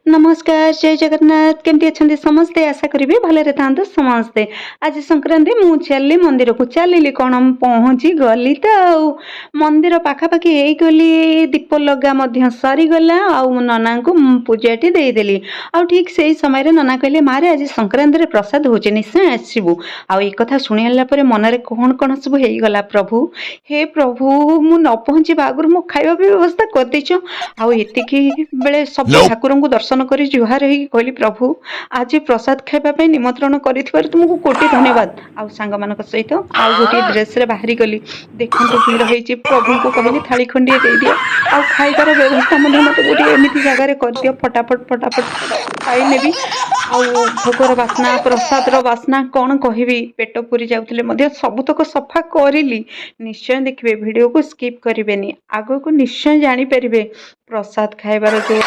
नमस्कार जय जगन्नाथ केमती अच्छा समस्ते आशा करी भले था समस्ते। आज संक्रांति मु चली मंदिर को चलिली कौन पहुँची गली तो मंदिर पाखापाखि हो गली दीप लगा सरीगला नना को पूजाटी देदेली आ ठीक से समय नना कहले मारे आज संक्रांति प्रसाद हो निश्चय आसबू एक शुणिला मनरे कौन कौन सब होगला प्रभु हे प्रभु मु न पहुँचा आगुरी मो खावा व्यवस्था कर देच आती बेले सब ठाकुर को दर्शन करी जुहार होगी कहली प्रभु आज प्रसाद खाइबा निमंत्रण कर तुमको कोटि धन्यवाद। आउ सांग मान सहित आउ गोटे ड्रेस रे बाहरी गली देखो भीड़ होती प्रभु को कहली थाली खंडे दे दियो आउ खाइबार व्यवस्था मत गोटे एमती जगार कर दियो फटाफट फटाफट खाई नेबी आउ भोगर बास्ना प्रसाद बास्ना कौन कहबी पेट पूरी जाऊे सबुतक सफा करी निश्चय देखिए वीडियो को स्किप करेंगे आग को निश्चय जानीपर प्रसाद खाइबार जो